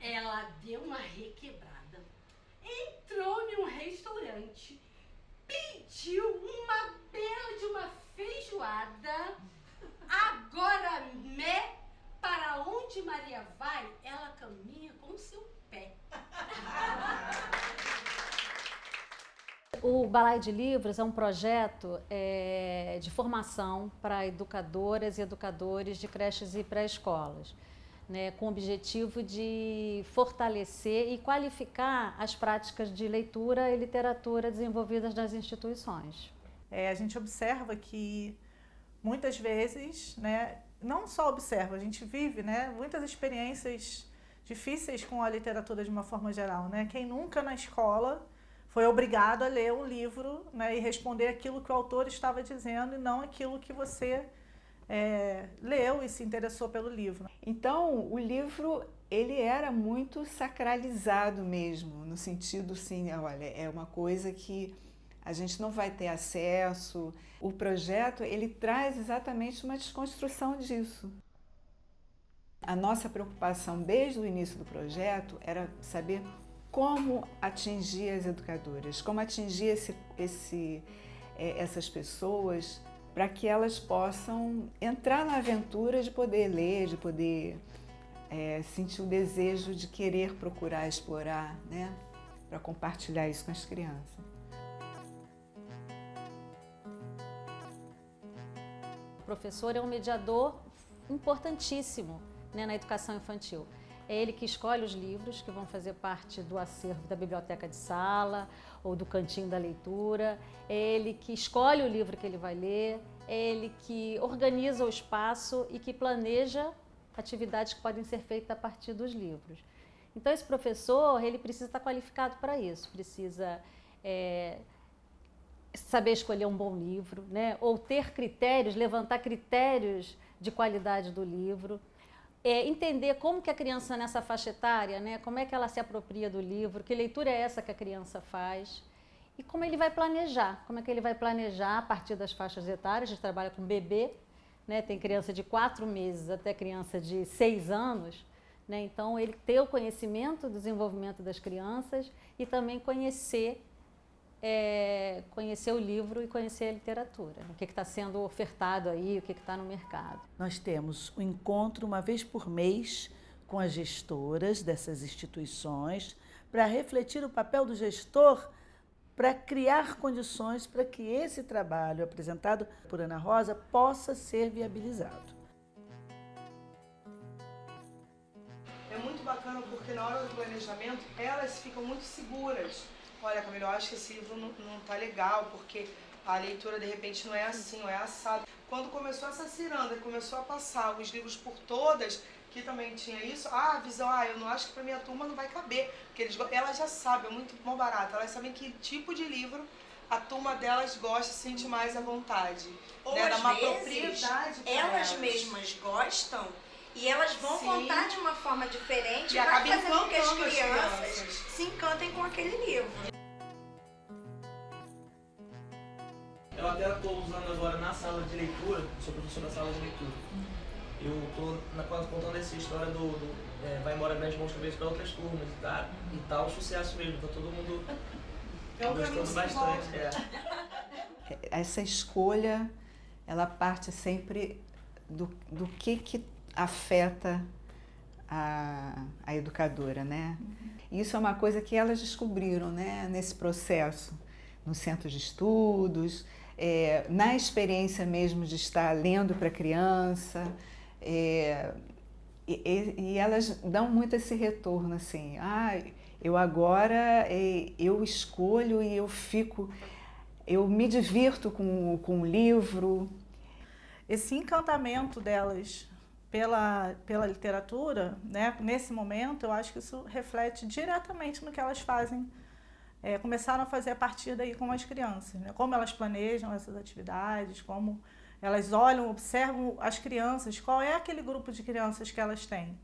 Ela deu uma requebrada, entrou em um restaurante, pediu uma bela de uma feijoada. Agora, para onde Maria vai, ela caminha com seu pé. O Balaio de Livros é um projeto de formação para educadoras e educadores de creches e pré-escolas, né, com o objetivo de fortalecer e qualificar as práticas de leitura e literatura desenvolvidas nas instituições. A gente observa que muitas vezes, né, não só observa, a gente vive, né, muitas experiências difíceis com a literatura de uma forma geral, né? Quem nunca na escola foi obrigado a ler um livro, né, e responder aquilo que o autor estava dizendo e não aquilo que você leu e se interessou pelo livro. Então, o livro, ele era muito sacralizado mesmo, no sentido assim, olha, é uma coisa que a gente não vai ter acesso. O projeto, ele traz exatamente uma desconstrução disso. A nossa preocupação desde o início do projeto era saber como atingir as educadoras, como atingir essas pessoas para que elas possam entrar na aventura de poder ler, de poder sentir o desejo de querer procurar, explorar, né, para compartilhar isso com as crianças. O professor é um mediador importantíssimo, né, na educação infantil. É ele que escolhe os livros que vão fazer parte do acervo da biblioteca de sala ou do cantinho da leitura. É ele que escolhe o livro que ele vai ler. É ele que organiza o espaço e que planeja atividades que podem ser feitas a partir dos livros. Então, esse professor, ele precisa estar qualificado para isso. Precisa saber escolher um bom livro, né? Ou ter critérios, levantar critérios de qualidade do livro. Entender como que a criança nessa faixa etária, né, como é que ela se apropria do livro, que leitura é essa que a criança faz e como ele vai planejar, como é que ele vai planejar a partir das faixas etárias. A gente trabalha com bebê, né, tem criança de 4 meses até criança de 6 anos, né, então ele ter o conhecimento do desenvolvimento das crianças e também conhecer o livro e conhecer a literatura, o que está sendo ofertado aí, o que está no mercado. Nós temos um encontro uma vez por mês com as gestoras dessas instituições para refletir o papel do gestor para criar condições para que esse trabalho apresentado por Ana Rosa possa ser viabilizado. É muito bacana porque na hora do planejamento elas ficam muito seguras. Olha, Camila, eu acho que esse livro não tá legal, porque a leitura de repente não é assim, não é assado. Quando começou essa ciranda, começou a passar os livros por todas, que também tinha isso, a visão, eu não acho que pra minha turma não vai caber, porque elas já sabem, é muito bom barato, elas sabem que tipo de livro a turma delas gosta e sente mais à vontade. Ou né? Dá às uma vezes, propriedade pra elas mesmas gostam e elas vão Sim. contar de uma forma diferente E e vai acaba fazer com que as encantando as crianças crianças. se encantem com aquele livro. Eu até estou usando agora na sala de leitura, sou professor da sala de leitura. Eu estou contando essa história vai embora grande monstro vezes para outras turmas e tal, sucesso mesmo, tá todo mundo gostando bastante. Essa escolha, ela parte sempre do que afeta a educadora, né? Isso é uma coisa que elas descobriram, né, nesse processo, no centro de estudos, na experiência mesmo de estar lendo para a criança, e elas dão muito esse retorno, assim, eu agora eu escolho e eu me divirto com o livro. Esse encantamento delas pela literatura, né, nesse momento, eu acho que isso reflete diretamente no que elas fazem, começaram a fazer a partir daí com as crianças, né, como elas planejam essas atividades, como elas olham, observam as crianças, qual é aquele grupo de crianças que elas têm,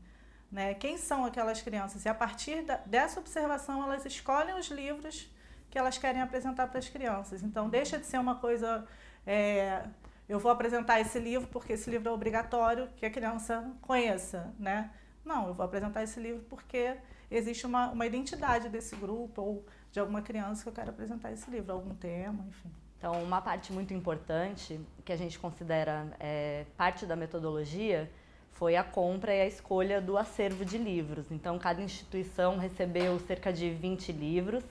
né, quem são aquelas crianças, e a partir dessa observação elas escolhem os livros que elas querem apresentar para as crianças. Então deixa de ser uma coisa... eu vou apresentar esse livro porque esse livro é obrigatório que a criança conheça, né? Não, eu vou apresentar esse livro porque existe uma identidade desse grupo ou de alguma criança que eu quero apresentar esse livro, algum tema, enfim. Então, uma parte muito importante, que a gente considera parte da metodologia, foi a compra e a escolha do acervo de livros. Então, cada instituição recebeu cerca de 20 livros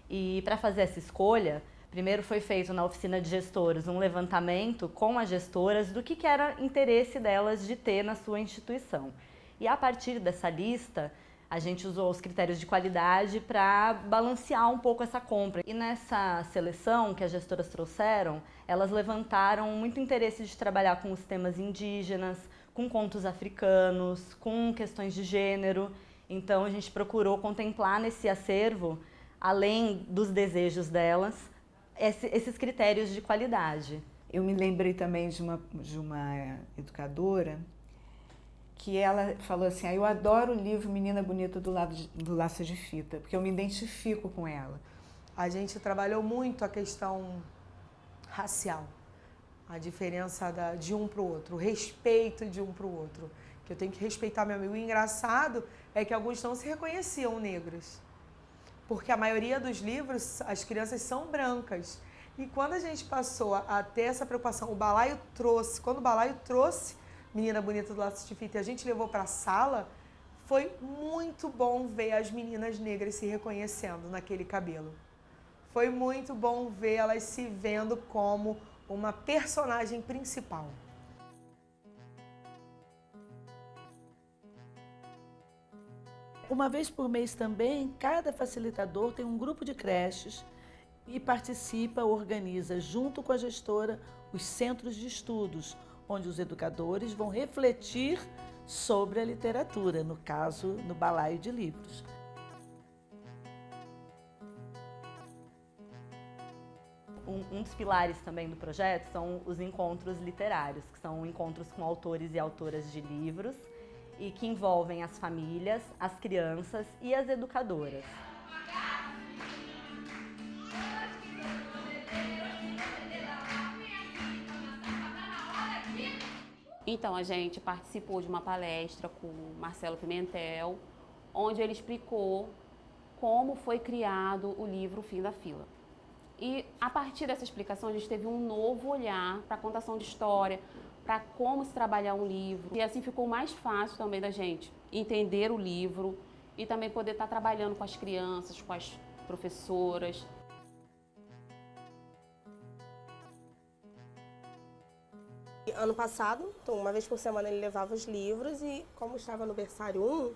e, para fazer essa escolha, primeiro foi feito na oficina de gestores um levantamento com as gestoras do que era interesse delas de ter na sua instituição. E a partir dessa lista, a gente usou os critérios de qualidade para balancear um pouco essa compra. E nessa seleção que as gestoras trouxeram, elas levantaram muito interesse de trabalhar com os temas indígenas, com contos africanos, com questões de gênero. Então a gente procurou contemplar nesse acervo, além dos desejos delas, esses critérios de qualidade. Eu me lembrei também de uma educadora que ela falou assim, eu adoro o livro Menina Bonita do Laço de Fita, porque eu me identifico com ela. A gente trabalhou muito a questão racial, a diferença de um para o outro, o respeito de um para o outro, que eu tenho que respeitar meu amigo. O engraçado é que alguns não se reconheciam negros, porque a maioria dos livros, as crianças são brancas. E quando a gente passou a ter essa preocupação, quando o Balaio trouxe Menina Bonita do Laço de Fita e a gente levou para a sala, foi muito bom ver as meninas negras se reconhecendo naquele cabelo. Foi muito bom ver elas se vendo como uma personagem principal. Uma vez por mês também, cada facilitador tem um grupo de creches e participa, organiza junto com a gestora os centros de estudos, onde os educadores vão refletir sobre a literatura, no caso, no balaio de livros. Um dos pilares também do projeto são os encontros literários, que são encontros com autores e autoras de livros e que envolvem as famílias, as crianças e as educadoras. Então, a gente participou de uma palestra com o Marcelo Pimentel, onde ele explicou como foi criado o livro Fim da Fila. E, a partir dessa explicação, a gente teve um novo olhar para a contação de história, para como se trabalhar um livro. E assim ficou mais fácil também da gente entender o livro e também poder estar trabalhando com as crianças, com as professoras. Ano passado, então, uma vez por semana ele levava os livros e, como estava no berçário 1,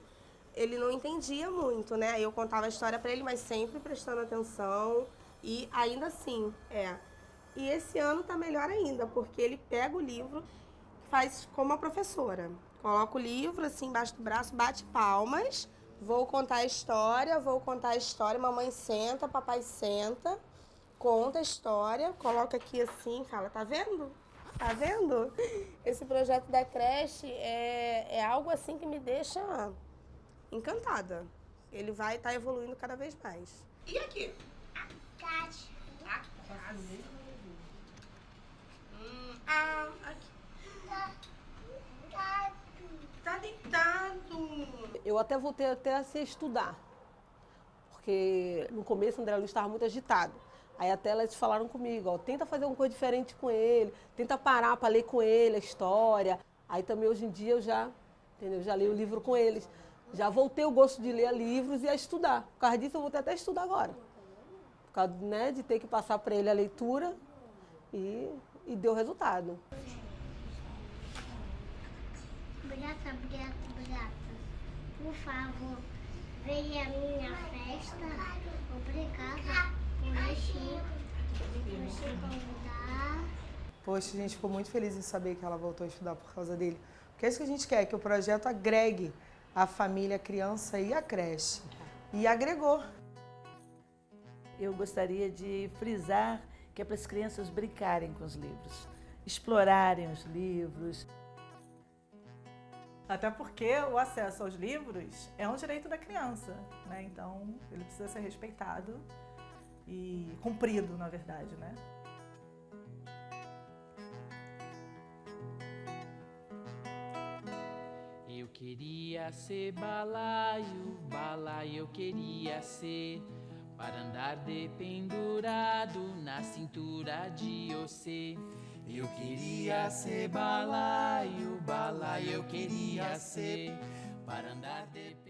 ele não entendia muito, né? Aí eu contava a história para ele, mas sempre prestando atenção e ainda assim, E esse ano tá melhor ainda, porque ele pega o livro, faz como a professora. Coloca o livro assim embaixo do braço, bate palmas, vou contar a história, mamãe senta, papai senta, conta a história, coloca aqui assim, fala, tá vendo? Tá vendo? Esse projeto da creche é algo assim que me deixa encantada. Ele vai estar evoluindo cada vez mais. E aqui? Aqui. Tá deitado. Eu até voltei a se estudar, porque no começo o André Luiz estava muito agitado. Aí até elas falaram comigo, tenta fazer uma coisa diferente com ele, tenta parar para ler com ele a história. Aí também hoje em dia eu já leio o livro com eles. Já voltei o gosto de ler livros e a estudar. Por causa disso eu voltei até a estudar agora. Por causa, de ter que passar para ele a leitura e deu resultado. Obrigada. Por favor, venha à minha festa. Obrigada por você convidar. Poxa, a gente ficou muito feliz em saber que ela voltou a estudar por causa dele. Porque é isso que a gente quer, que o projeto agregue a família, a criança e a creche. E agregou. Eu gostaria de frisar que é para as crianças brincarem com os livros, explorarem os livros. Até porque o acesso aos livros é um direito da criança, né? Então, ele precisa ser respeitado e cumprido, na verdade, né? Eu queria queria ser balaio, balaio eu queria ser, para andar dependurado na cintura de você. Eu queria ser balaio, balaio eu queria ser, para andar dependurado.